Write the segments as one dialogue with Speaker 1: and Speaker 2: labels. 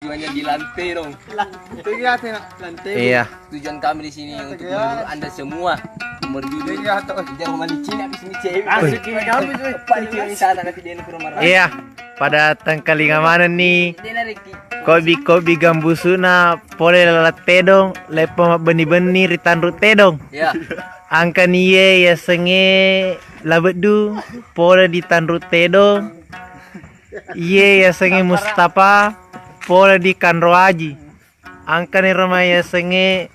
Speaker 1: tujuannya di lantai dong.
Speaker 2: Lantai.
Speaker 3: Iya.
Speaker 1: Tujuan kami di sini untuk menghibur Anda semua. Nomor judul jangan malicin habis ini cewek.
Speaker 2: Asik ini kamu cuy.
Speaker 1: Pak di cewek sana nanti dia ke rumah.
Speaker 3: Iya. Pada tengkalinga mana nih?
Speaker 1: Dia nariki.
Speaker 3: Kobi gambusuna pole lalat tedong lepo beni-beni ritanru tedong.
Speaker 1: Ya.
Speaker 3: Angka niye ya senge labedu pole di tanru tedong. Iye ya senge Mustafa pole di kanro aji. Angka ni rama ya senge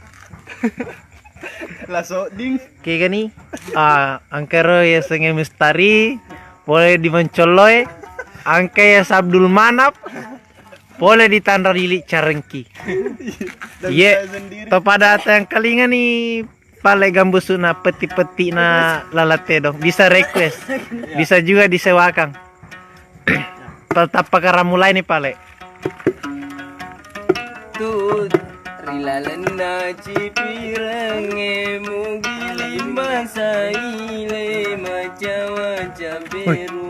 Speaker 2: Laso ding.
Speaker 3: kayak gini. Angka ro ya senge Mustari pole di Mencoloy. Angka ya Sabdul Manap boleh ditandar lili carengki. Iya, kepada yang kalingan nih pale gambusuna peti-peti na lalate dong. Bisa request, bisa juga disewakan. Tetap pakai mulai nih pale.
Speaker 1: Tut rilalena cipirenge mugili masaile macam-macam beru.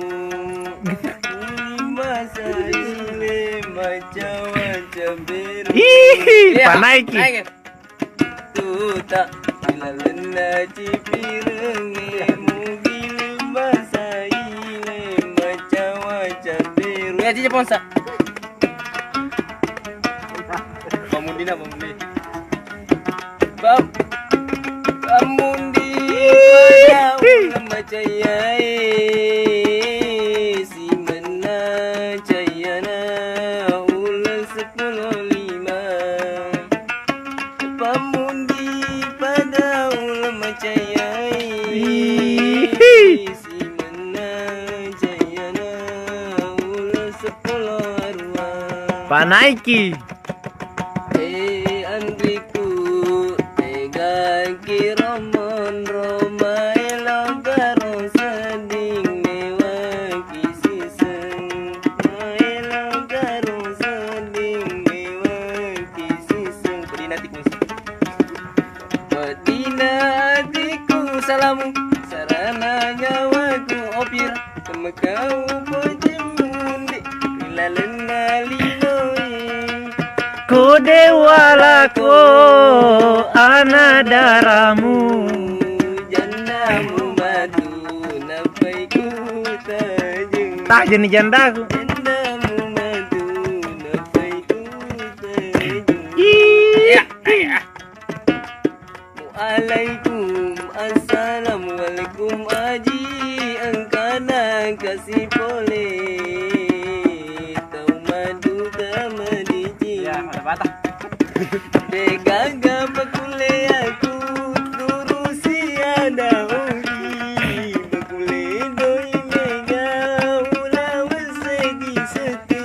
Speaker 1: Masaile macam-macam beru.
Speaker 3: Ih, panaiki.
Speaker 1: Tuta rilalena cipirenge mugili masaile macam-macam beru. Ya cici ponsa. Pamundi. Pamundi macayai si mena cayana ulang 10.5. Pamundi pada ulang macayai si mena cayana ulang 10.2.
Speaker 3: Panaiki.
Speaker 1: Andriku tegang kiromon Roma elang karo seding mewaki siseng elang karo seding mewaki siseng pedina hatiku salamu sarana nyawaku opir kemekau pojemundi ilalena linoi
Speaker 3: Kodewalako anadaramu
Speaker 1: jandamu madu napaiku tajeng
Speaker 3: jenis jandaku.
Speaker 1: jandamu madu napaiku tajeng Waalaikum assalamualaikum aji angkana kasih pole tau madu kamadiji Degaga bakule aku turusi ada ogi bakule doi mega ula wasegi seti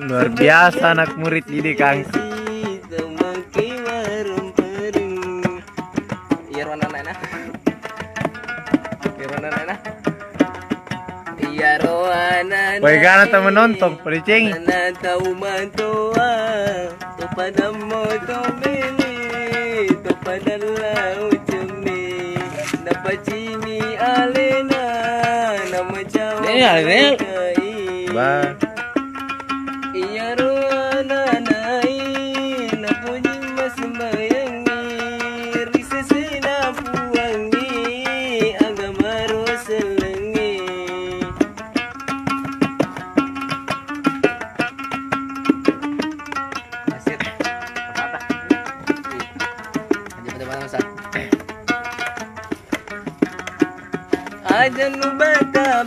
Speaker 3: Luar biasa anak murid didik Kang.
Speaker 1: Temaki warung perung iya ronan nana iya ronan
Speaker 3: Bagaimana teman nonton? Pada cengi.
Speaker 1: na tahu mantoa to pada moto mele to pada lau ceme na pacini alena na macawa
Speaker 3: Ba.
Speaker 1: iya roana nai na puji mas mayangi risese na puangi agama roselengi asit apa aja nu bata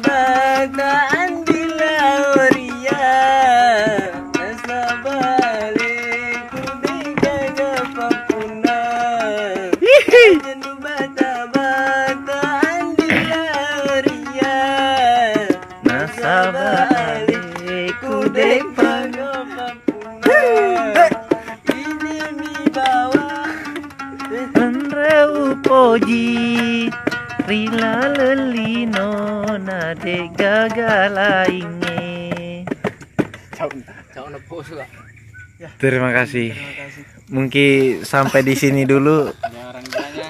Speaker 1: andila oria nasabale kudiga papuna aja nu bata andila oria
Speaker 3: Nasabale
Speaker 1: kudiga papuna ini mi bawa
Speaker 3: Andreu poji Rila lelino nade gagalainge.
Speaker 1: Cak na po suka.
Speaker 3: Terima kasih. Mungkin sampai di sini dulu.
Speaker 2: Jarang-jarangnya.